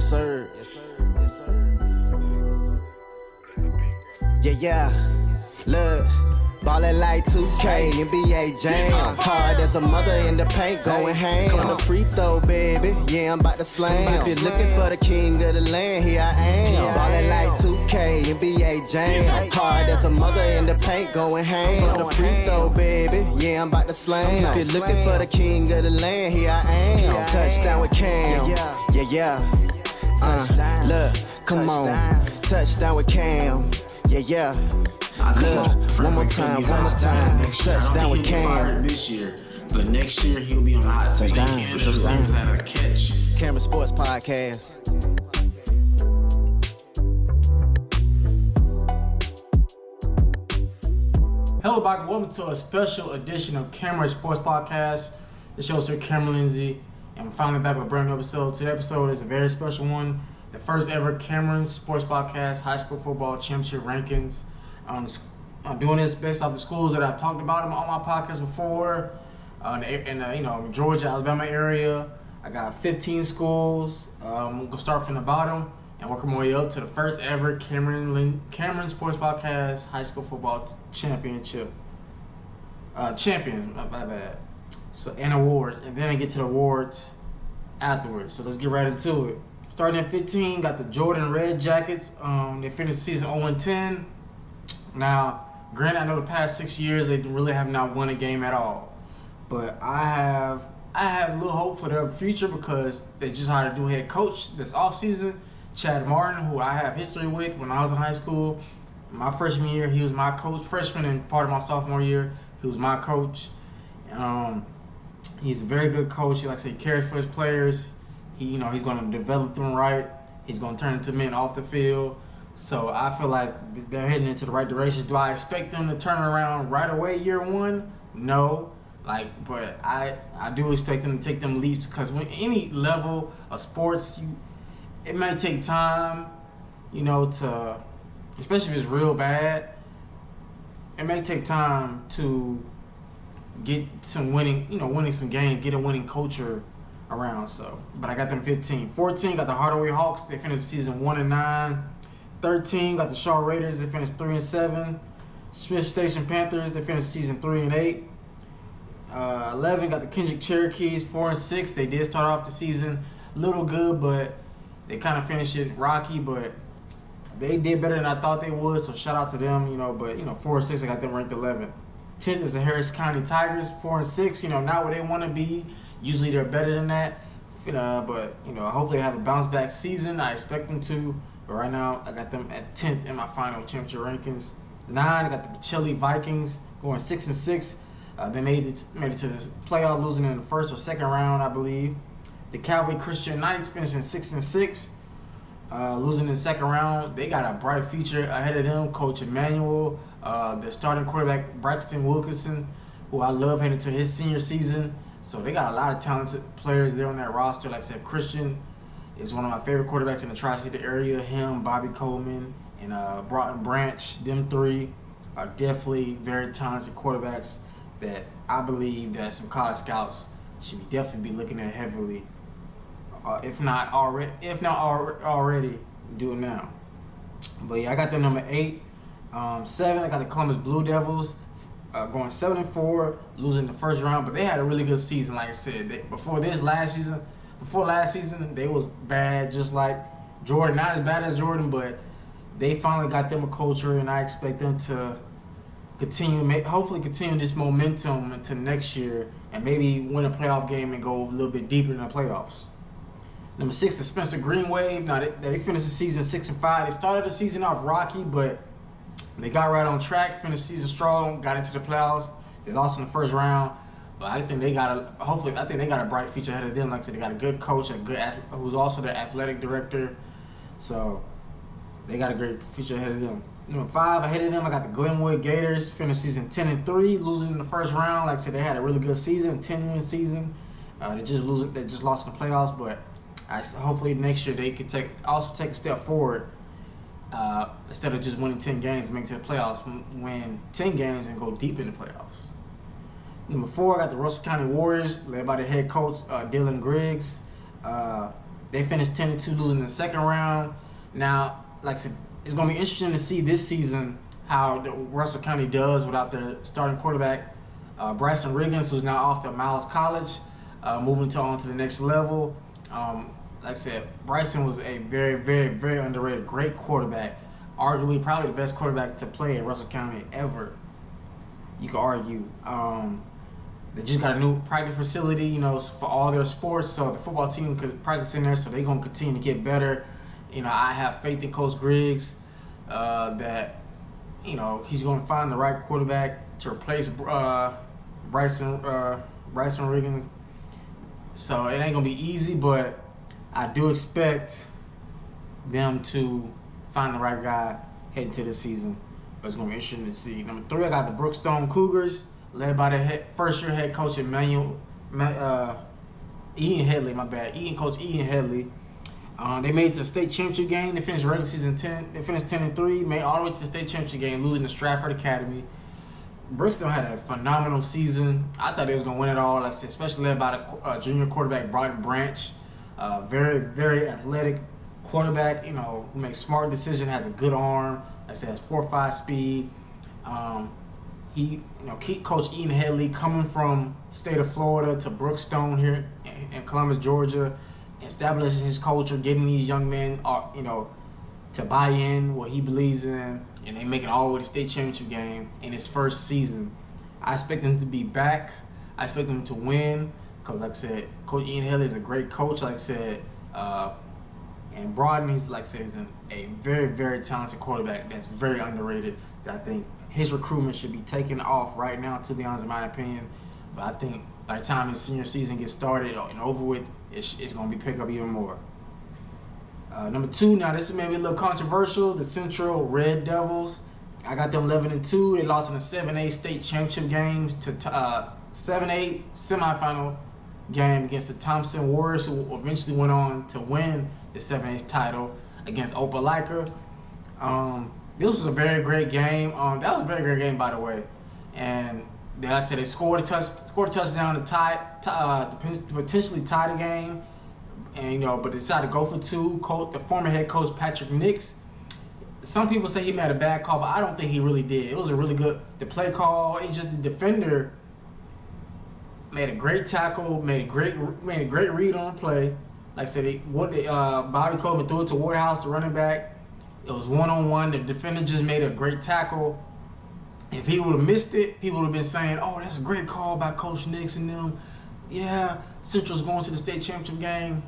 Yes, sir. Yes, sir. Yes, sir. Yeah. Look. Ballin' like 2K, NBA Jam. Hard as a mother in the paint, going ham. On the free throw, baby, yeah, I'm about to slam. If you're looking for the king of the land, here I am. Ballin' like 2K, NBA Jam. Hard as a mother in the paint, going ham. On the free throw, baby, yeah, I'm about to slam. If you're looking for the king of the land, here I am. Touchdown with Cam, yeah. Look, come on, touchdown with Cam, yeah. Look, one more time. Touchdown with Cam. This year, but next year he'll be on the hot seat. Touchdown. Had a catch. Kamerion Sports Podcast. Hello, everybody. Welcome to a special edition of Kamerion Sports Podcast. The show's here, Kamerion Lindsey, and we're finally back with a brand new episode. Today's episode is a very special one. The first ever Kamerion Sports Podcast High School Football Championship Rankings. I'm doing this based off the schools that I've talked about on my podcast before. In Georgia, Alabama area, I got 15 schools. I'm gonna start from the bottom and work my way up to the first ever Kamerion Sports Podcast High School Football Championship. Champions, my bad. So and awards, and then I get to the awards afterwards. So let's get right into it. Starting at 15, got the Jordan Red Jackets. They finished the season 0-10. Now, granted, I know the past 6 years they really have not won a game at all, but I have a little hope for their future because they just hired a new head coach this offseason, Chad Martin, who I have history with when I was in high school. My freshman year, he was my coach. Freshman and part of my sophomore year, he was my coach. He's a very good coach. He cares for his players. He's going to develop them right. He's going to turn into men off the field. So I feel like they're heading into the right direction. Do I expect them to turn around right away year one? No. But I do expect them to take them leaps because when any level of sports, it may take time, to, especially if it's real bad, it may take time to get some winning some games, get a winning culture around. So, but I got them 15. 14, got the Hardaway Hawks. They finished the season 1-9. 13, got the Shaw Raiders. They finished 3-7. Smith Station Panthers. They finished season 3-8. 11, got the Kendrick Cherokees. 4-6. They did start off the season a little good, but they kind of finished it rocky. But they did better than I thought they would. So shout out to them. But 4-6. I got them ranked 11th. 10th is the Harris County Tigers. 4-6. Not where they want to be. Usually they're better than that. But hopefully they have a bounce back season. I expect them to. But right now, I got them at 10th in my final championship rankings. 9, I got the Pacelli Vikings going 6-6. They made it to the playoff, losing in the first or second round, I believe. The Calvary Christian Knights finishing 6-6, losing in the second round. They got a bright future ahead of them. Coach Emmanuel, the starting quarterback Braxton Wilkinson, who I love heading to his senior season. So they got a lot of talented players there on that roster. Like I said, Christian is one of my favorite quarterbacks in the Tri-City area. Him, Bobby Coleman, and Broughton Branch, them three are definitely very talented quarterbacks that I believe that some college scouts should definitely be looking at heavily, if not already, do it now. But yeah, I got them number 8. 7, I got the Columbus Blue Devils. Going 7-4, losing the first round, but they had a really good season. Like I said, before last season, they was bad, just like Jordan. Not as bad as Jordan, but they finally got them a culture, and I expect them to hopefully continue this momentum into next year, and maybe win a playoff game and go a little bit deeper in the playoffs. Number 6, the Spencer Green Wave. Now they finished the season 6-5. They started the season off rocky, but they got right on track, finished the season strong, got into the playoffs. They lost in the first round, but I think they got a bright future ahead of them. Like I said, they got a good coach, who's also their athletic director. So they got a great future ahead of them. Number 5, ahead of them, I got the Glenwood Gators. Finished season 10-3, losing in the first round. Like I said, they had a really good season, 10-win season. They just lost in the playoffs, but hopefully next year they could take a step forward. Instead of just winning 10 games and make it to the playoffs, win 10 games and go deep in the playoffs. Number 4, I got the Russell County Warriors, led by the head coach, Dylan Griggs. They finished 10-2, losing in the second round. Now, like I said, it's going to be interesting to see this season how the Russell County does without their starting quarterback, Bryson Riggins, who's now off to Miles College, moving on to the next level. Like I said, Bryson was a very, very, very underrated, great quarterback. Arguably, probably the best quarterback to play at Russell County ever. You could argue. They just got a new practice facility, you know, for all their sports, so the football team could practice in there, so they're going to continue to get better. You know, I have faith in Coach Griggs that, you know, he's going to find the right quarterback to replace Bryson Riggins. So it ain't going to be easy, but I do expect them to find the right guy heading to the season. But it's going to be interesting to see. Number 3, I got the Brookstone Cougars, led by the first-year head coach Ian Headley. Coach Ian Headley. They made it to the state championship game. They finished regular season 10. They finished 10-3. Made all the way to the state championship game, losing to Stratford Academy. Brookstone had a phenomenal season. I thought they was gonna win it all. Like I said, especially led by the junior quarterback Broughton Branch. Very, very athletic quarterback. You know, who makes smart decisions, has a good arm. Like I said, has 4.5 speed. Coach Ian Headley coming from state of Florida to Brookstone here in Columbus, Georgia, establishing his culture, getting these young men, to buy in what he believes in, and they make it all the way to the state championship game in his first season. I expect them to be back. I expect them to win because, like I said, Coach Ian Headley is a great coach, like I said, and Broughton, he's like I said, is a very, very talented quarterback that's very underrated. I think his recruitment should be taken off right now, to be honest, in my opinion. But I think by the time his senior season gets started and over with, it's going to be picked up even more. Number 2, now this is maybe a little controversial, the Central Red Devils. I got them 11-2. They lost in the 7A state championship games to 7A semifinal game against the Thompson Warriors, who eventually went on to win the 7A title against Opelika. This was a very great game. That was a very great game, by the way. And like I said, they scored a touchdown to potentially tie the game. And but they decided to go for 2. The former head coach Patrick Nix. Some people say he made a bad call, but I don't think he really did. It was a really good play call. It's just the defender made a great tackle, made a great read on the play. Like I said, Bobby Coleman threw it to Waterhouse, the running back. It was 1-on-1. The defender just made a great tackle. If he would have missed it, people would have been saying, "Oh, that's a great call by Coach Nix and them. Yeah, Central's going to the state championship game."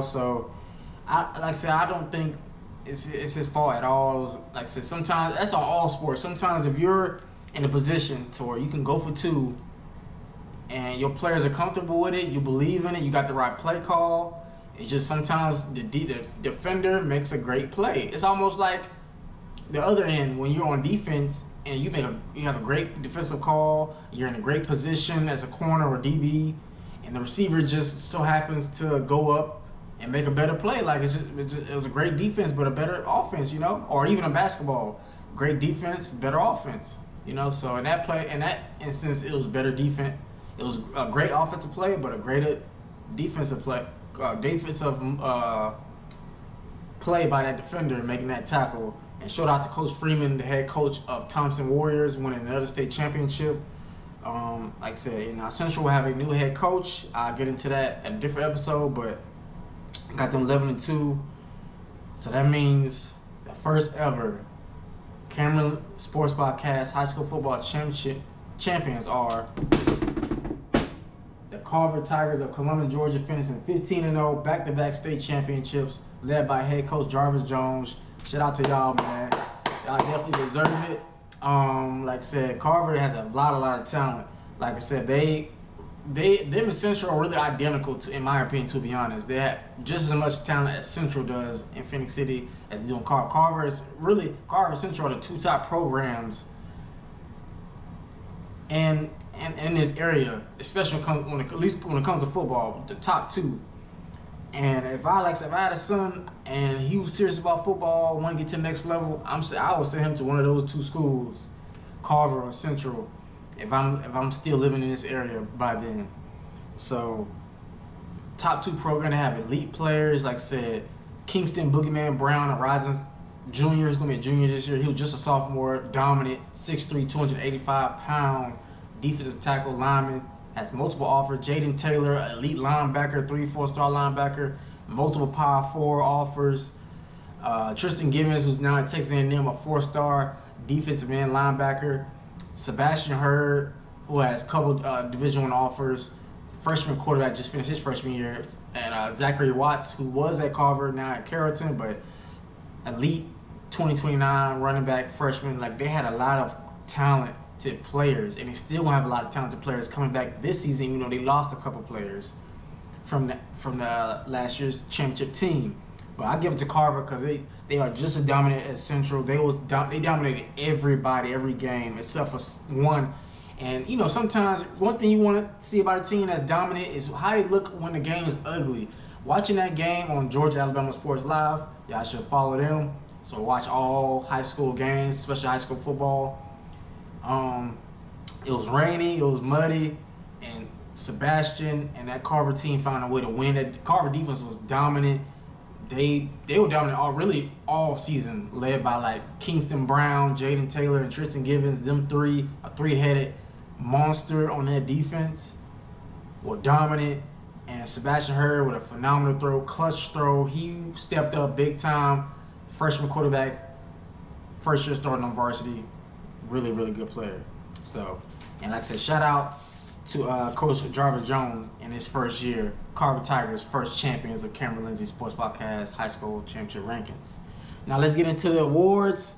So like I said, I don't think it's his fault at all. Like I said, sometimes that's on all sports. Sometimes if you're in a position to where you can go for 2 and your players are comfortable with it, you believe in it, you got the right play call, it's just sometimes the defender makes a great play. It's almost like the other end when you're on defense and you have a great defensive call, you're in a great position as a corner or DB, and the receiver just so happens to go up and make a better play. Like it was a great defense, but a better offense, or even a basketball, great defense, better offense, So in that instance, it was better defense. It was a great offensive play, but a greater defensive play, play by that defender making that tackle. And shout out to Coach Freeman, the head coach of Thompson Warriors, winning another state championship. Like I said, Central will have a new head coach. I'll get into that at a different episode, but got them 11-2. So that means the first ever Kamerion Sports Podcast high school football championship champions are the Carver Tigers of Columbus, Georgia, finishing 15-0, back-to-back state championships, led by head coach Jarvis Jones. Shout out to y'all, man. Y'all definitely deserve it. Like I said, Carver has a lot of talent. Like I said, them and Central are really identical, in my opinion, to be honest. They have just as much talent as Central does in Phoenix City as they do in Carver. Carver and Central are the 2 top programs and in this area, especially when it comes to football, the top 2. And if I had a son and he was serious about football, want to get to the next level, I would send him to one of those 2 schools, Carver or Central, if I'm still living in this area by then. So top 2 program. They have elite players. Like I said, Kingston Boogeyman Brown, a rising junior. He's going to be a junior this year. He was just a sophomore. Dominant, 6'3", 285-pound defensive tackle lineman. Has multiple offers. Jaden Taylor, elite linebacker, 3-4 star linebacker. Multiple Power 4 offers. Tristan Givens, who's now at Texas A&M, a 4-star defensive end linebacker. Sebastian Hurd, who has a couple Division I offers. Freshman quarterback, just finished his freshman year. And Zachary Watts, who was at Carver, now at Carrollton, but elite 2029 running back freshman. Like, they had a lot of talented players, and they still gonna have a lot of talented players coming back this season. You know, they lost a couple players from the last year's championship team. But I give it to Carver because they are just as dominant as Central. They dominated everybody, every game, except for one. And, you know, sometimes one thing you want to see about a team that's dominant is how they look when the game is ugly. Watching that game on Georgia Alabama Sports Live, y'all should follow them. So watch all high school games, especially high school football. It was rainy, it was muddy, and Sebastian and that Carver team found a way to win. That Carver defense was dominant. They were dominant all season, led by like Kingston Brown, Jaden Taylor, and Tristan Givens. Them three, a three-headed monster on that defense, were dominant. And Sebastian Hurd with a phenomenal throw, clutch throw. He stepped up big time. Freshman quarterback, first year starting on varsity. Really, really good player. So, and like I said, shout out to Coach Jarvis Jones in his first year. Carver Tigers, first champions of Kamerion Lindsey Sports Podcast High School Championship Rankings. Now let's get into the awards.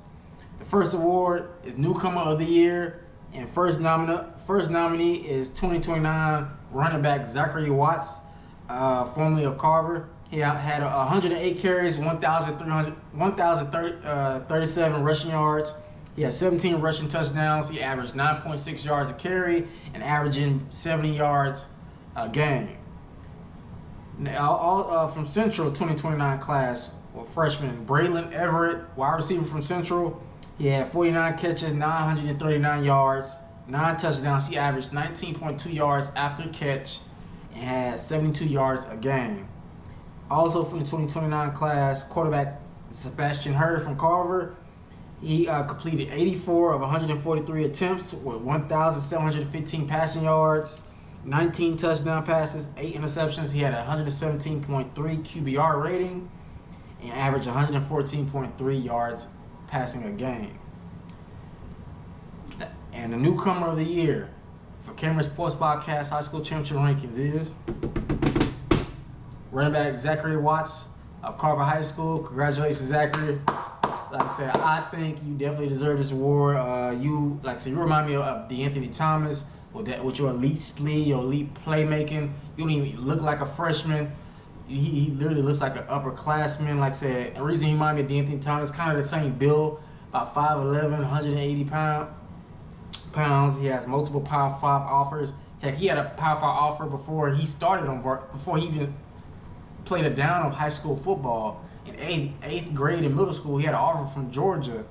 The first award is Newcomer of the Year, and first nominee is 2029 running back Zachary Watts, formerly of Carver. He had 108 carries, 1,037 rushing yards. He had 17 rushing touchdowns. He averaged 9.6 yards a carry and averaging 70 yards a game. Now, from Central 2029 class, or freshman Braylon Everett, wide receiver from Central. He had 49 catches, 939 yards, 9 touchdowns. He averaged 19.2 yards after catch and had 72 yards a game. Also from the 2029 class, quarterback Sebastian Hurd from Carver. He completed 84 of 143 attempts with 1,715 passing yards, 19 touchdown passes, 8 interceptions. He had a 117.3 QBR rating and averaged 114.3 yards passing a game. And the Newcomer of the Year for Kamerion Sports Podcast High School Championship Rankings is running back Zachary Watts of Carver High School. Congratulations, Zachary. Like I said, I think you definitely deserve this award. You remind me of DeAnthony Thomas with your elite speed, your elite playmaking. You don't even look like a freshman. He literally looks like an upperclassman. Like I said, the reason he reminded me of DeAnthony Thomas, kind of the same build, about 5'11", 180 pounds. He has multiple Power 5 offers. Heck, he had a Power 5 offer before he started before he even played a down of high school football. In eighth grade in middle school, he had an offer from Georgia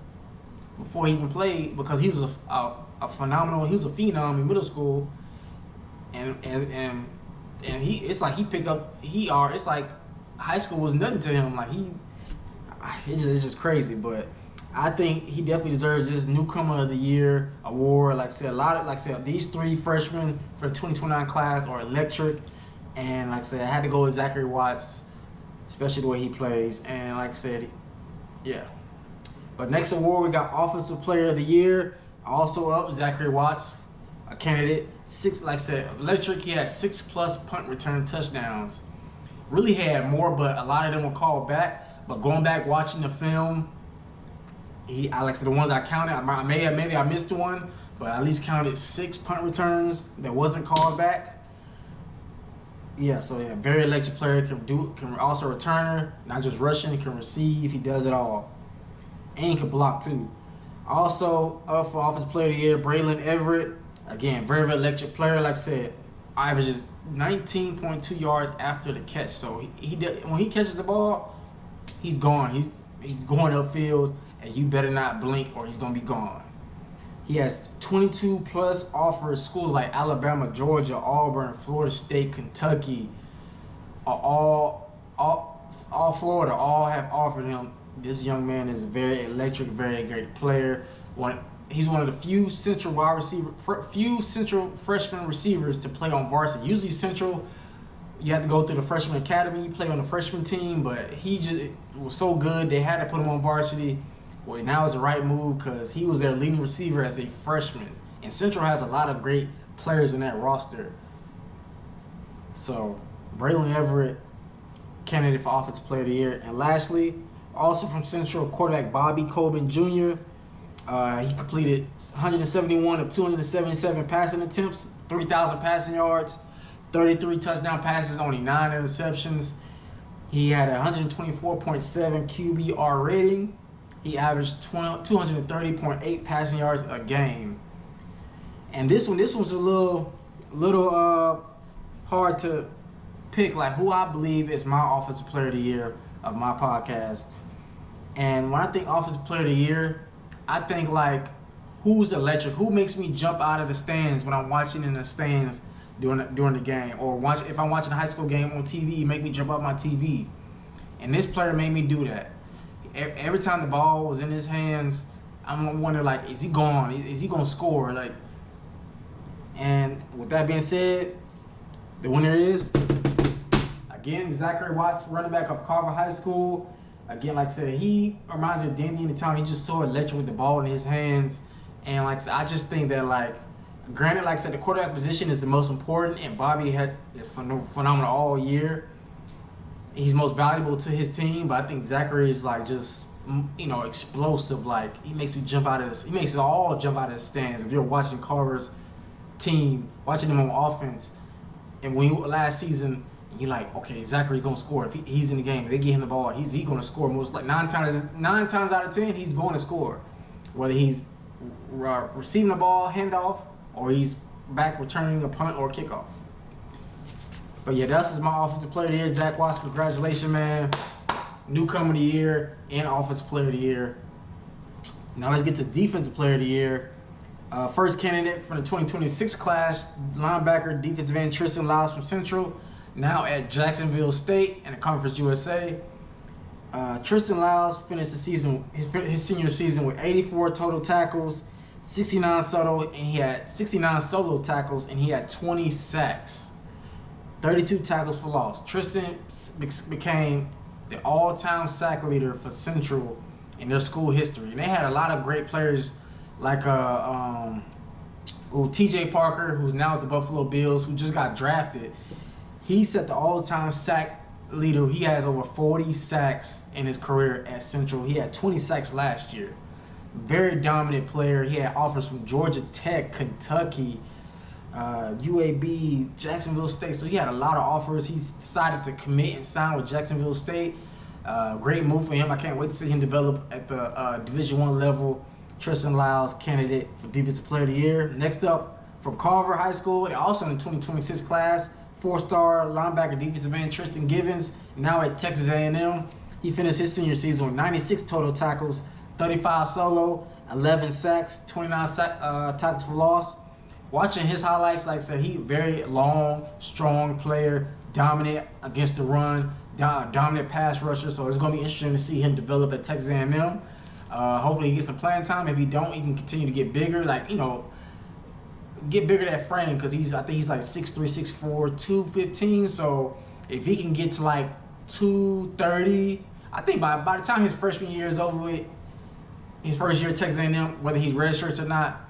before he even played, because he was a phenomenal. He was a phenom in middle school, and it's like high school was nothing to him. Like it's just crazy. But I think he definitely deserves this Newcomer of the Year award. Like I said, these 3 freshmen for the 2029 class are electric, and like I said, I had to go with Zachary Watts, especially the way he plays. And like I said, yeah. But next award, we got Offensive Player of the Year. Also up, Zachary Watts, a candidate. Like I said, electric. He had 6+ punt return touchdowns. Really had more, but a lot of them were called back. But going back, watching the film, like I said, the ones I counted, maybe I missed one, but I at least counted 6 punt returns that wasn't called back. Yeah, so yeah, very electric player, can also returner, not just rushing, can receive, he does it all. And he can block too. Also up for Offensive Player of the Year, Braylon Everett. Again, very, very electric player. Like I said, averages 19.2 yards after the catch. So when he catches the ball, he's gone. He's going upfield, and you better not blink or he's gonna be gone. He has 22+ offers, schools like Alabama, Georgia, Auburn, Florida State, Kentucky, all Florida all have offered him. This young man is a very electric, very great player. He's one of the few central freshman receivers to play on varsity. Usually central, you have to go through the freshman academy, you play on the freshman team, but he just was so good they had to put him on varsity. Well, now is the right move because he was their leading receiver as a freshman. And Central has a lot of great players in that roster. So, Braylon Everett, candidate for Offensive Player of the Year. And lastly, also from Central, quarterback Bobby Coben Jr. He completed 171 of 277 passing attempts, 3,000 passing yards, 33 touchdown passes, only 9 interceptions. He had a 124.7 QBR rating. He averaged 230.8 passing yards a game. And this one's a little hard to pick, like who I believe is my Offensive Player of the Year of my podcast. And when I think Offensive Player of the Year, I think like who's electric, who makes me jump out of the stands when I'm watching in the stands during the game, or if I'm watching a high school game on TV, make me jump out my TV. And this player made me do that. Every time the ball was in his hands, I'm wondering like, is he gone? Is he gonna score? Like, and with that being said, the winner is again Zachary Watts, running back of Carver High School. Again, like I said, he reminds me of Danny in the town. He's just so electric with the ball in his hands, and like I said, I just think that like. Granted, like I said, the quarterback position is the most important, and Bobby had phenomenal all year. He's most valuable to his team, but I think Zachary is like just, explosive. Like he makes me jump out of this. He makes us all jump out of the stands. If you're watching Carver's team, watching them on offense, and last season, you're like, okay, Zachary's gonna score. If he's in the game, if they get him the ball, he's gonna score. Most like 9 times out of 10, he's going to score. Whether he's receiving the ball, handoff, or he's back returning a punt or a kickoff. But yeah, that's my Offensive Player of the Year. Zach Watts, congratulations, man. Newcomer of the Year and Offensive Player of the Year. Now let's get to Defensive Player of the Year. First candidate from the 2026 class, linebacker, defensive end Tristan Lyles from Central, now at Jacksonville State in the Conference USA. Tristan Lyles finished his senior season with 84 total tackles, 69 solo tackles, and he had 20 sacks, 32 tackles for loss. Tristan became the all-time sack leader for Central in their school history. And they had a lot of great players like T.J. Parker, who's now at the Buffalo Bills, who just got drafted. He set the all-time sack leader. He has over 40 sacks in his career at Central. He had 20 sacks last year. Very dominant player. He had offers from Georgia Tech, Kentucky, UAB, Jacksonville State. So he had a lot of offers. He's decided to commit and sign with Jacksonville State. Great move for him. I can't wait to see him develop at the Division I level. Tristan Lyles, candidate for Defensive Player of the Year. Next up, from Carver High School, and also in the 2026 class, 4-star linebacker defensive end Tristan Givens, now at Texas A&M. He finished his senior season with 96 total tackles, 35 solo, 11 sacks, 29 tackles for loss. Watching his highlights, like I said, he very long, strong player, dominant against the run, dominant pass rusher. So it's going to be interesting to see him develop at Texas A&M. Hopefully he gets some playing time. If he don't, he can continue to get bigger. Get bigger that frame, because I think he's like 6'3", 6'4", 215. So if he can get to like 230, I think by the time his freshman year is over with, his first year at Texas A&M, whether he's redshirts or not,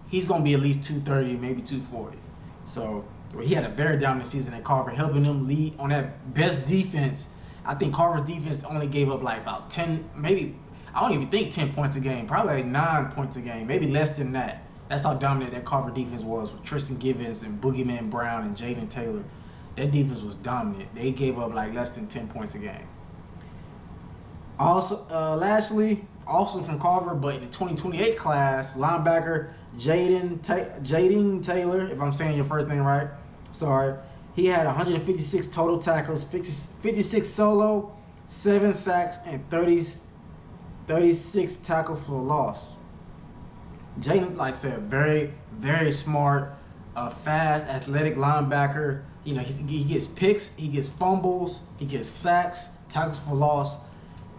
he's going to be at least 230, maybe 240. So he had a very dominant season at Carver, helping them lead on that best defense. I think Carver's defense only gave up like about 10, maybe, I don't even think 10 points a game, probably like 9 points a game, maybe less than that. That's how dominant that Carver defense was with Tristan Givens and Boogeyman Brown and Jaden Taylor. That defense was dominant. They gave up like less than 10 points a game. Also, lastly, also from Carver, but in the 2028 class, linebacker Jaden Taylor, if I'm saying your first name right, sorry. He had 156 total tackles, 56 solo, 7 sacks, and 36 tackles for loss. Jaden, like I said, very, very smart, fast, athletic linebacker. You know, he gets picks, he gets fumbles, he gets sacks, tackles for loss.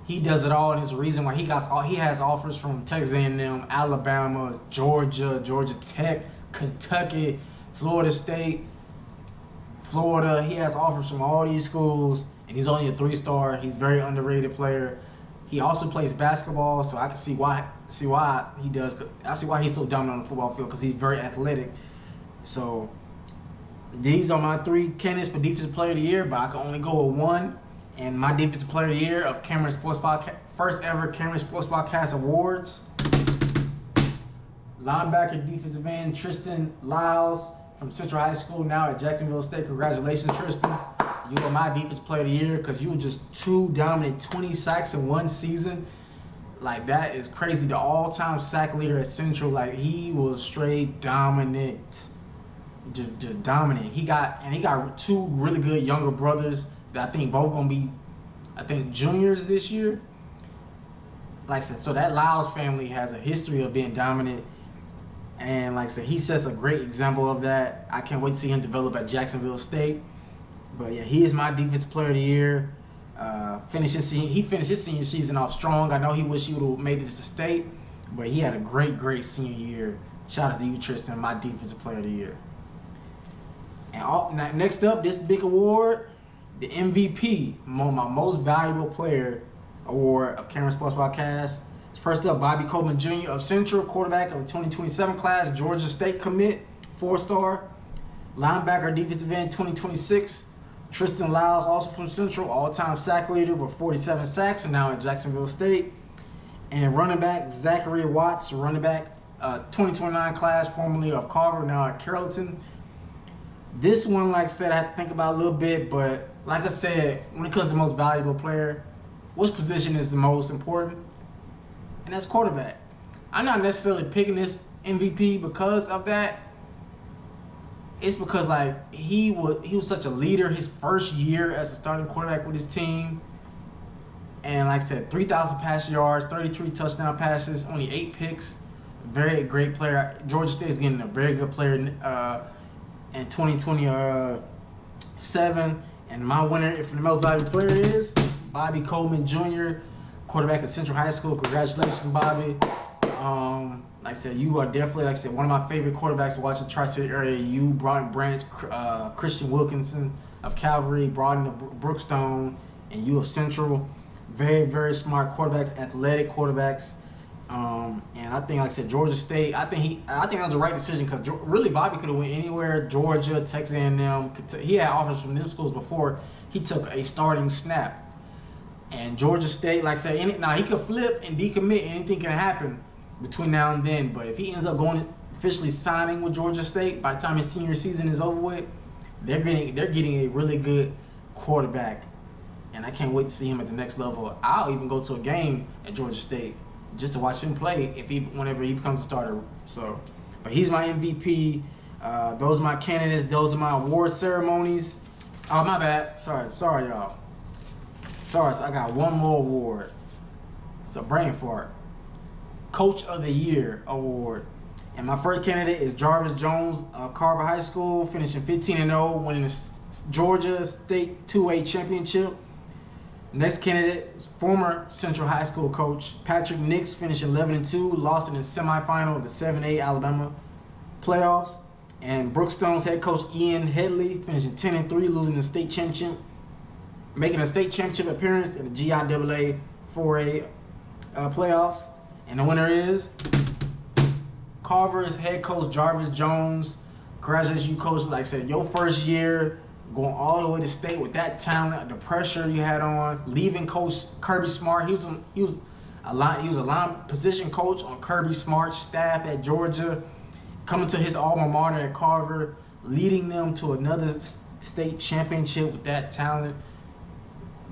He does it all, and it's the reason why he has offers from Texas A&M, Alabama, Georgia, Georgia Tech, Kentucky, Florida State, Florida. He has offers from all these schools, and he's only a 3-star. He's a very underrated player. He also plays basketball, so I can see why he does. I see why he's so dominant on the football field, because he's very athletic. So these are my 3 candidates for Defensive Player of the Year, but I can only go with 1. And my Defensive Player of the Year of Kamerion Sports Podcast, first ever Kamerion Sports Podcast Awards. Linebacker, defensive end, Tristan Lyles from Central High School, now at Jacksonville State. Congratulations, Tristan. You are my Defensive Player of the Year because you were just too dominant. 20 sacks in 1 season. Like, that is crazy. The all-time sack leader at Central, like, he was straight dominant. Just dominant. He got 2 really good younger brothers that I think both gonna be, juniors this year. Like I said, so that Lyles family has a history of being dominant, and like I said, he sets a great example of that. I can't wait to see him develop at Jacksonville State. But yeah, he is my Defensive Player of the Year. He finished his senior season off strong. I know he wished he would have made it to state, but he had a great senior year. Shout out to you, Tristan, my Defensive Player of the Year. And next up, this big award, the MVP, my Most Valuable Player Award of Kamerion Sports Podcast. First up, Bobby Coleman Jr. of Central, quarterback of the 2027 class, Georgia State commit, 4-star. Linebacker, defensive end, 2026. Tristan Lyles, also from Central, all-time sack leader with 47 sacks, and now at Jacksonville State. And running back, Zachary Watts, running back, 2029 class, formerly of Carver, now at Carrollton. This one, like I said, I had to think about a little bit, but like I said, when it comes to the most valuable player, which position is the most important? And that's quarterback. I'm not necessarily picking this MVP because of that. It's because, like, he was such a leader his first year as a starting quarterback with his team. And like I said, 3,000 pass yards, 33 touchdown passes, only 8 picks. Very great player. Georgia State is getting a very good player in 2027. And my winner for the most valuable player is Bobby Coleman Jr., quarterback at Central High School. Congratulations, Bobby. Like I said, you are definitely, like I said, one of my favorite quarterbacks to watch in the Tri-City area. You, Broughton Branch, Christian Wilkinson of Calvary, Broughton of Brookstone, and you of Central. Very smart quarterbacks, athletic quarterbacks. And I think, like I said, Georgia State, I think that was the right decision because really Bobby could have went anywhere. Georgia, Texas A&M. He had offers from them schools before he took a starting snap. And Georgia State, like I said, he could flip and decommit. Anything can happen between now and then. But if he ends up going officially signing with Georgia State, by the time his senior season is over with, they're getting a really good quarterback. And I can't wait to see him at the next level. I'll even go to a game at Georgia State just to watch him play whenever he becomes a starter. So, but he's my MVP. Those are my candidates. Those are my award ceremonies. Oh, my bad. Sorry, y'all. Sorry, so I got one more award. It's a brain fart. Coach of the Year award. And my first candidate is Jarvis Jones of Carver High School, finishing 15-0, winning the Georgia State 2A championship. Next candidate is former Central High School coach Patrick Nix, finishing 11-2, lost in the semifinal of the 7A Alabama playoffs. And Brookstone's head coach Ian Headley, finishing 10-3, losing the state championship, making a state championship appearance in the GIAA 4A playoffs. And the winner is Carver's head coach Jarvis Jones. Congratulations, you coach. Like I said, your first year, going all the way to state with that talent, the pressure you had on, leaving Coach Kirby Smart. He was a line position coach on Kirby Smart's staff at Georgia, coming to his alma mater at Carver, leading them to another state championship with that talent.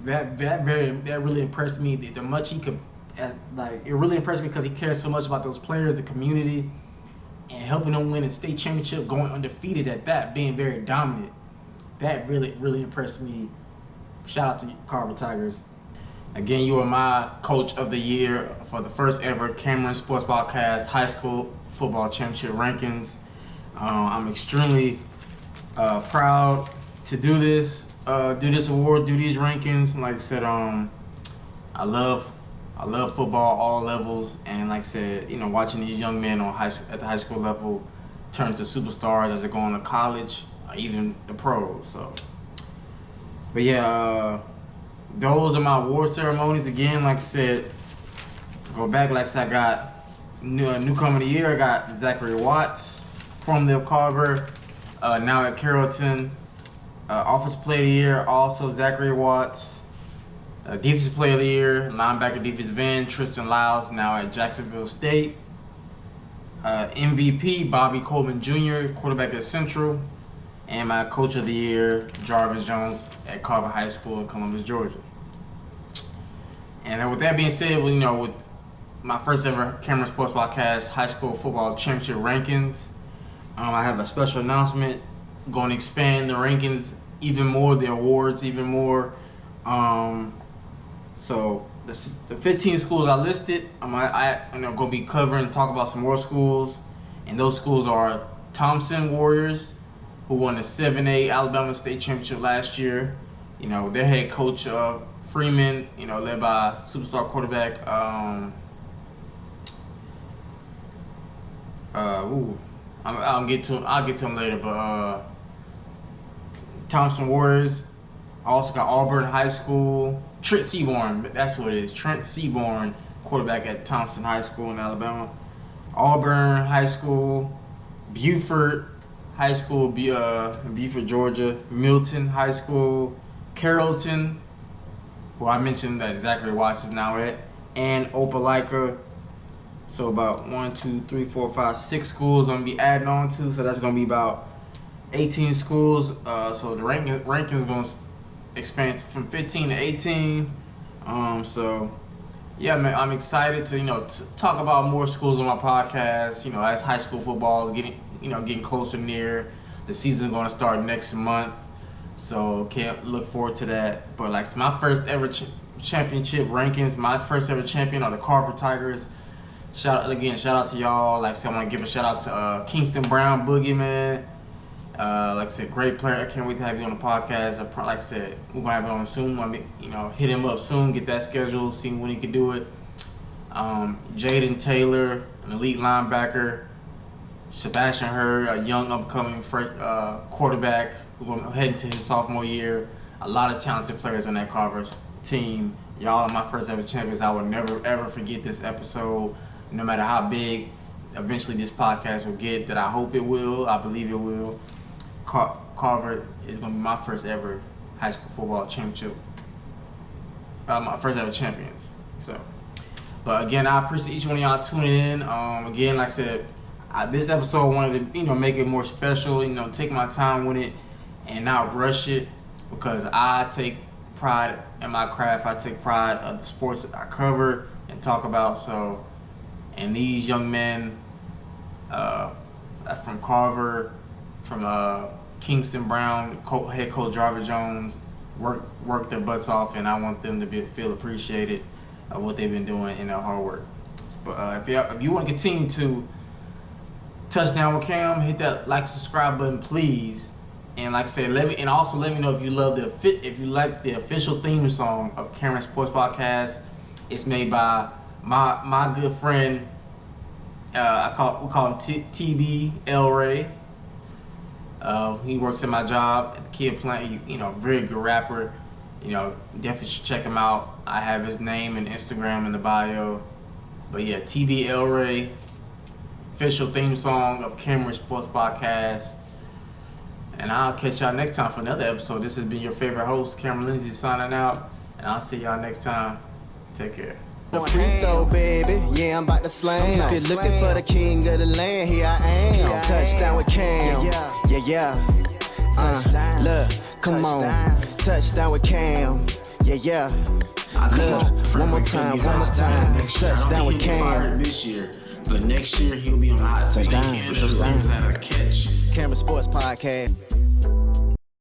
That really impressed me. The much he could, it really impressed me because he cares so much about those players, the community, and helping them win a state championship, going undefeated at that, being very dominant. That really impressed me. Shout out to Carver Tigers. Again, you are my Coach of the Year for the first ever Kamerion Sports Podcast High School Football Championship rankings. I'm extremely proud to do this award, do these rankings. Like I said, I love football, all levels, and like I said, watching these young men at the high school level turn to superstars as they go on to college, or even the pros. So, but yeah, those are my award ceremonies. Again, like I said, go back. Like I said, I got Newcomer of the Year. I got Zachary Watts from the Carver, now at Carrollton. Offensive Player of the Year, also Zachary Watts. Defensive Player of the Year, linebacker defensive end, Tristan Lyles, now at Jacksonville State. MVP, Bobby Coleman Jr., quarterback at Central. And my Coach of the Year, Jarvis Jones at Carver High School in Columbus, Georgia. And with that being said, with my first ever Kamerion Sports Podcast High School Football Championship rankings, I have a special announcement. Going to expand the rankings even more, the awards even more. So the 15 schools I listed, I'm going to be covering and talk about some more schools. And those schools are Thompson Warriors, who won the 7A Alabama State Championship last year. Their head coach, Freeman, led by superstar quarterback, I'll get to him later, but Thompson Warriors. Also got Auburn High School. Trent Seaborn, that's what it is. Trent Seaborn, quarterback at Thompson High School in Alabama. Auburn High School. Buford High School, Buford, Georgia. Milton High School. Carrollton, who I mentioned that Zachary Watts is now at. And Opelika. So about 1, 2, 3, 4, 5, 6 schools I'm gonna be adding on to. So that's gonna be about 18 schools. So the rankings is gonna expand from 15 to 18. So yeah, man, I'm excited to talk about more schools on my podcast. As high school football is getting closer near, the season's gonna start next month. So can't look forward to that. But like my first ever championship rankings, my first ever champion are the Carver Tigers. Shout out to y'all. Like I said, I want to give a shout out to Kingston Brown, Boogeyman. Like I said, great player. I can't wait to have you on the podcast. Like I said, we're gonna have it on soon. Hit him up soon, get that schedule, see when he can do it. Jaden Taylor, an elite linebacker. Sebastian Hurd, a young upcoming quarterback who's gonna head into his sophomore year. A lot of talented players on that Carver team. Y'all are my first ever champions. I will never ever forget this episode. No matter how big eventually this podcast will get, that I hope it will, I believe it will. Carver is going to be my first ever high school football championship. My first ever champions. So, but again, I appreciate each one of y'all tuning in. Again, like I said, this episode I wanted to make it more special. Take my time with it and not rush it, because I take pride in my craft. I take pride of the sports that I cover and talk about. So. And these young men from Carver, from Kingston Brown, head coach Jarvis Jones, work their butts off, and I want them to feel appreciated of what they've been doing in their hard work. But if you want to continue to Touchdown with Cam, hit that like and subscribe button, please. And like I said, let me know if you like the official theme song of Kamerion Sports Podcast. It's made by my good friend, we call him TB El Ray. He works at my job at the Kid Plant. Very good rapper. Definitely should check him out. I have his name and Instagram in the bio. But yeah, TB El Ray, official theme song of Kamerion Sports Podcast. And I'll catch y'all next time for another episode. This has been your favorite host, Kamerion Lindsey, signing out. And I'll see y'all next time. Take care. The free throw, baby, yeah, I'm about to slam. If you're looking for the king of the land, here I am. Touchdown with Cam, yeah. Look, come on. Touchdown with Cam, yeah. Look, one more time. Touchdown with Cam. This year, but next year he'll be on the hot seat. Touchdown. Catch. Kamerion Sports Podcast.